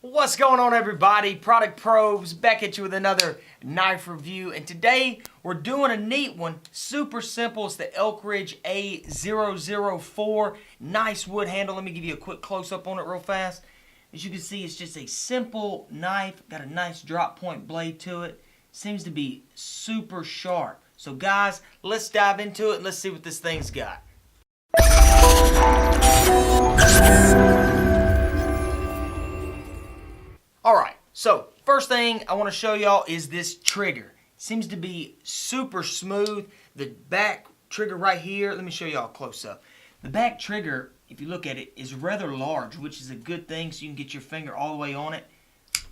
What's going on, everybody? Product Probes back at you with another knife review, and today we're doing a neat one. Super simple. It's the Elk Ridge A004. Nice wood handle. Let me give you a quick close-up on it real fast. As you can see, it's just a simple knife. Got a nice drop point blade to it. Seems to be super sharp. So guys, let's dive into it and let's see what this thing's got. Alright, so first thing I want to show y'all is this trigger. Seems to be super smooth. The back trigger right here, let me show y'all close up. The back trigger, if you look at it, is rather large, which is a good thing, so you can get your finger all the way on it.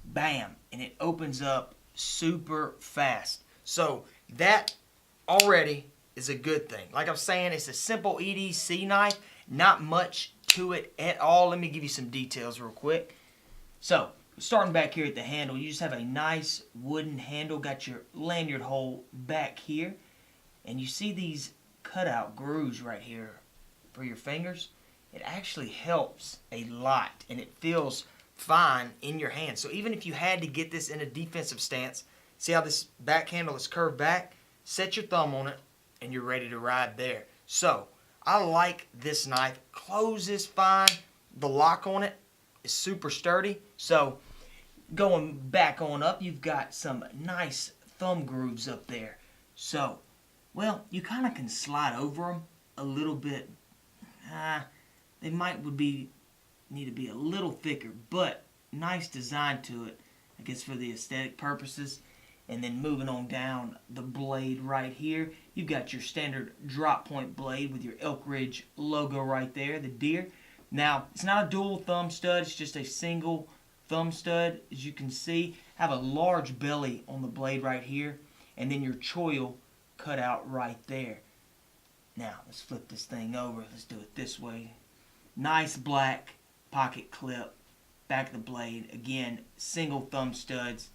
Bam! And it opens up super fast. So that already is a good thing. Like I was saying, it's a simple EDC knife. Not much to it at all. Let me give you some details real quick. So, starting back here at the handle, you just have a nice wooden handle. Got your lanyard hole back here. And you see these cutout grooves right here for your fingers. It actually helps a lot. And it feels fine in your hand. So even if you had to get this in a defensive stance, see how this back handle is curved back? Set your thumb on it and you're ready to ride there. So, I like this knife. Closes fine. The lock on it is super sturdy. So, going back on up, you've got some nice thumb grooves up there. So, well, you kind of can slide over them a little bit. They need to be a little thicker, but nice design to it, I guess, for the aesthetic purposes. And then moving on down the blade right here, you've got your standard drop point blade with your Elk Ridge logo right there, the deer. Now, it's not a dual thumb stud, it's just a single thumb stud. As you can see, have a large belly on the blade right here, and then your choil cut out right there. Now, let's flip this thing over. Let's do it this way. Nice black pocket clip, back of the blade. Again, single thumb studs.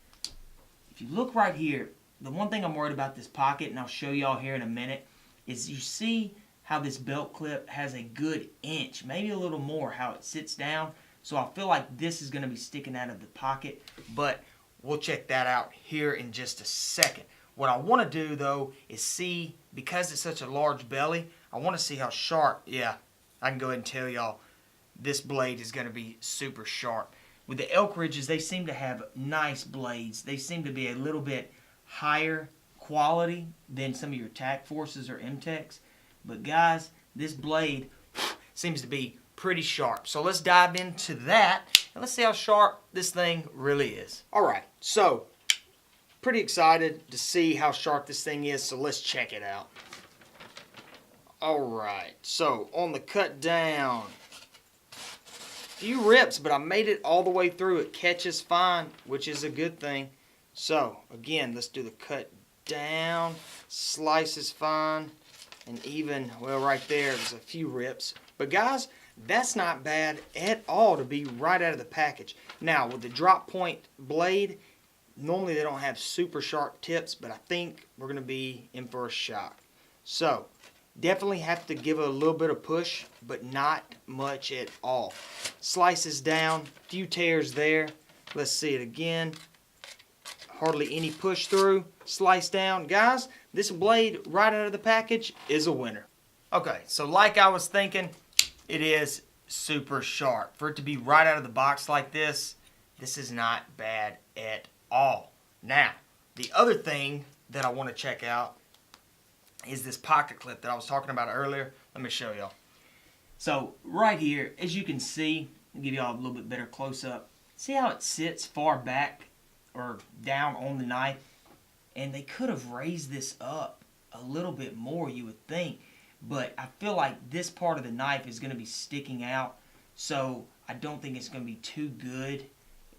If you look right here, the one thing I'm worried about this pocket, and I'll show y'all here in a minute, is you see how this belt clip has a good inch, maybe a little more, how it sits down. So I feel like this is going to be sticking out of the pocket, but we'll check that out here in just a second. What I want to do, though, is see, because it's such a large belly, I want to see how sharp. Yeah, I can go ahead and tell y'all this blade is going to be super sharp. With the Elk Ridges, they seem to have nice blades. They seem to be a little bit higher quality than some of your Tac Forces or M-Techs. But guys, this blade seems to be pretty sharp. So let's dive into that and let's see how sharp this thing really is. Alright, so pretty excited to see how sharp this thing is, so let's check it out. Alright, so on the cut down, few rips, but I made it all the way through. It catches fine, which is a good thing. So again, let's do the cut down. Slices fine, and even, well, right there's a few rips. But guys, that's not bad at all to be right out of the package. Now with the drop point blade, normally they don't have super sharp tips, but I think we're going to be in for a shock. So definitely have to give it a little bit of push, but not much at all. Slices down, few tears there. Let's see it again. Hardly any push through. Slice down. Guys, this blade right out of the package is a winner. Okay, so like I was thinking, it is super sharp. For it to be right out of the box like this, this is not bad at all. Now, the other thing that I want to check out is this pocket clip that I was talking about earlier. Let me show y'all. So right here, as you can see, I'll give y'all a little bit better close-up. See how it sits far back or down on the knife? And they could have raised this up a little bit more, you would think. But I feel like this part of the knife is going to be sticking out, so I don't think it's going to be too good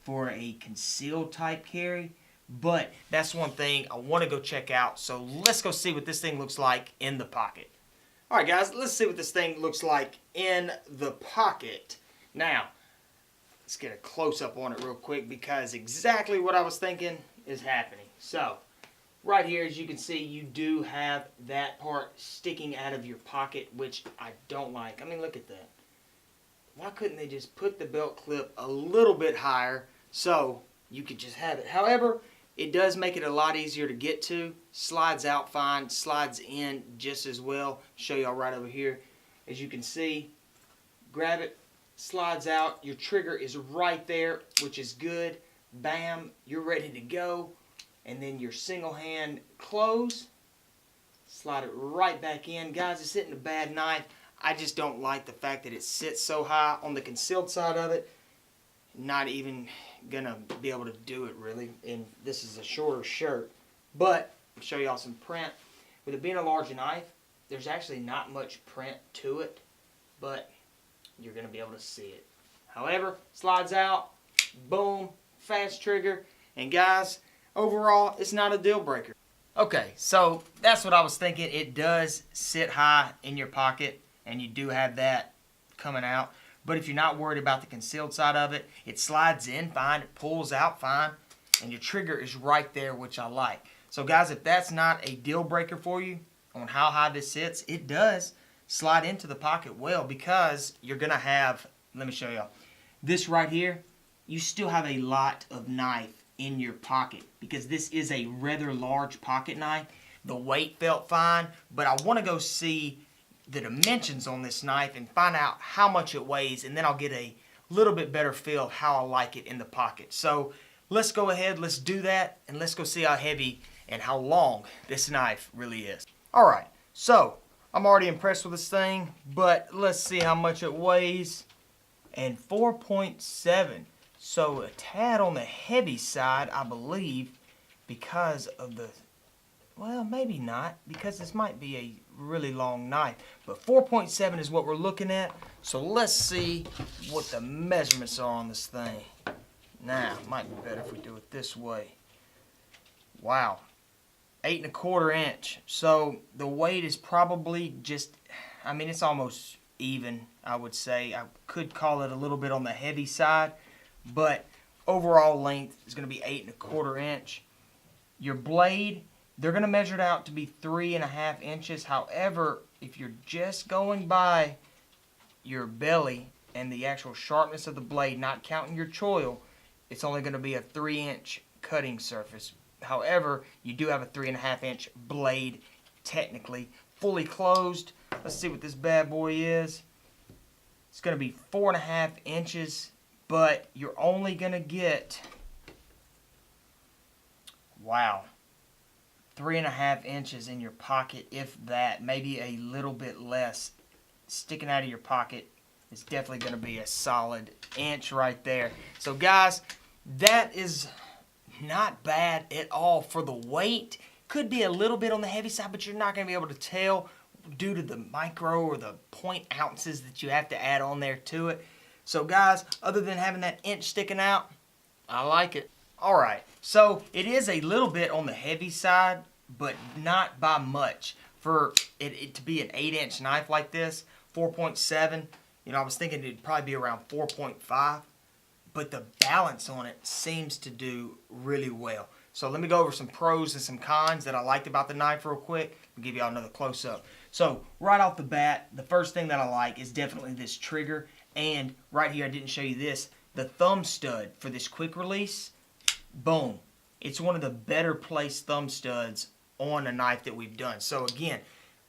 for a concealed type carry. But that's one thing I want to go check out. So let's go see what this thing looks like in the pocket. Alright guys, let's see what this thing looks like in the pocket. Now, let's get a close-up on it real quick because exactly what I was thinking is happening. So, right here, as you can see, you do have that part sticking out of your pocket, which I don't like. I mean, look at that. Why couldn't they just put the belt clip a little bit higher So you could just have it. However, it does make it a lot easier to get to. Slides out fine, slides in just as well. Show y'all right over here. As you can see, grab it, slides out. Your trigger is right there, which is good. Bam, you're ready to go. And then your single hand close. Slide it right back in. Guys, it's hitting a bad knife. I just don't like the fact that it sits so high on the concealed side of it. Not even gonna be able to do it really. And this is a shorter shirt. But I'll show y'all some print. With it being a large knife, there's actually not much print to it, but you're gonna be able to see it. However, slides out, boom, fast trigger, and guys, overall, it's not a deal breaker. Okay, so that's what I was thinking. It does sit high in your pocket, and you do have that coming out. But if you're not worried about the concealed side of it, it slides in fine, it pulls out fine, and your trigger is right there, which I like. So guys, if that's not a deal breaker for you on how high this sits, it does slide into the pocket well, because you're gonna have, let me show y'all, this right here, you still have a lot of knife in your pocket, because this is a rather large pocket knife. The weight felt fine, but I want to go see the dimensions on this knife and find out how much it weighs, and then I'll get a little bit better feel of how I like it in the pocket. So let's go ahead, let's do that, and let's go see how heavy and how long this knife really is. Alright, so I'm already impressed with this thing, but let's see how much it weighs. And 4.7. So a tad on the heavy side, I believe, because of the, well, maybe not, because this might be a really long knife. But 4.7 is what we're looking at. So let's see what the measurements are on this thing. Now, it might be better if we do it this way. Wow, 8¼ inch. So the weight is probably just, I mean, it's almost even, I would say. I could call it a little bit on the heavy side, but overall length is going to be 8¼ inch. Your blade, they're going to measure it out to be 3½ inches. However, if you're just going by your belly and the actual sharpness of the blade, not counting your choil, it's only going to be a 3-inch cutting surface. However, you do have a 3½ inch blade, technically fully closed. Let's see what this bad boy is. It's going to be 4½ inches. But you're only going to get, wow, 3½ inches in your pocket, if that, maybe a little bit less. Sticking out of your pocket is definitely going to be a solid inch right there. So guys, that is not bad at all for the weight. Could be a little bit on the heavy side, but you're not going to be able to tell due to the micro or the 0.0 ounces that you have to add on there to it. So guys, other than having that inch sticking out, I like it. Alright, so it is a little bit on the heavy side, but not by much. For it to be an 8-inch knife like this, 4.7, you know, I was thinking it'd probably be around 4.5, but the balance on it seems to do really well. So let me go over some pros and some cons that I liked about the knife real quick. I'll give y'all another close-up. So right off the bat, the first thing that I like is definitely this trigger. And right here, I didn't show you this, the thumb stud for this quick release, boom. It's one of the better placed thumb studs on a knife that we've done. So again,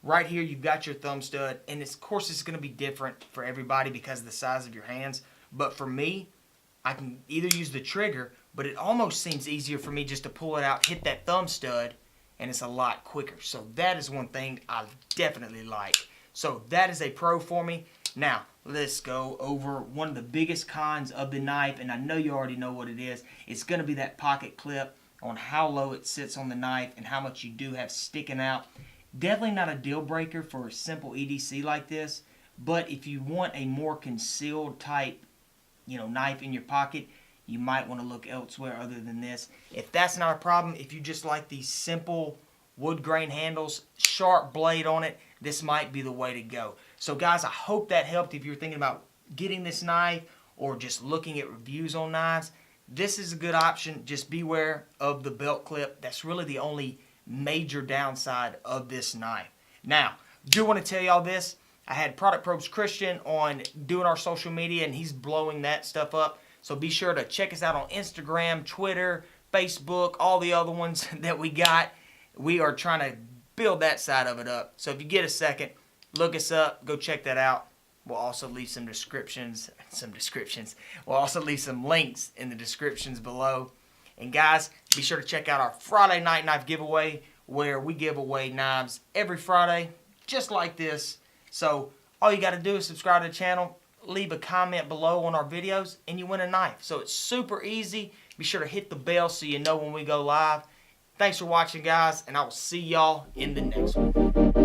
right here, you've got your thumb stud, and of course, it's gonna be different for everybody because of the size of your hands. But for me, I can either use the trigger, but it almost seems easier for me just to pull it out, hit that thumb stud, and it's a lot quicker. So that is one thing I definitely like. So that is a pro for me. Now, let's go over one of the biggest cons of the knife, and I know you already know what it is. It's going to be that pocket clip on how low it sits on the knife and how much you do have sticking out. Definitely not a deal breaker for a simple EDC like this, but if you want a more concealed type, you know, knife in your pocket, you might want to look elsewhere other than this. If that's not a problem, if you just like these simple wood grain handles, sharp blade on it, this might be the way to go. So guys, I hope that helped if you're thinking about getting this knife or just looking at reviews on knives. This is a good option. Just beware of the belt clip. That's really the only major downside of this knife. Now, do want to tell y'all this. I had Product Probes Christian on doing our social media, and he's blowing that stuff up. So be sure to check us out on Instagram, Twitter, Facebook, all the other ones that we got. We are trying to build that side of it up. So if you get a second, look us up, go check that out. We'll also leave some descriptions. We'll also leave some links in the descriptions below. And guys, be sure to check out our Friday night knife giveaway, where we give away knives every Friday, just like this. So all you got to do is subscribe to the channel, leave a comment below on our videos, and you win a knife. So it's super easy. Be sure to hit the bell so you know when we go live. Thanks for watching, guys, and I will see y'all in the next one.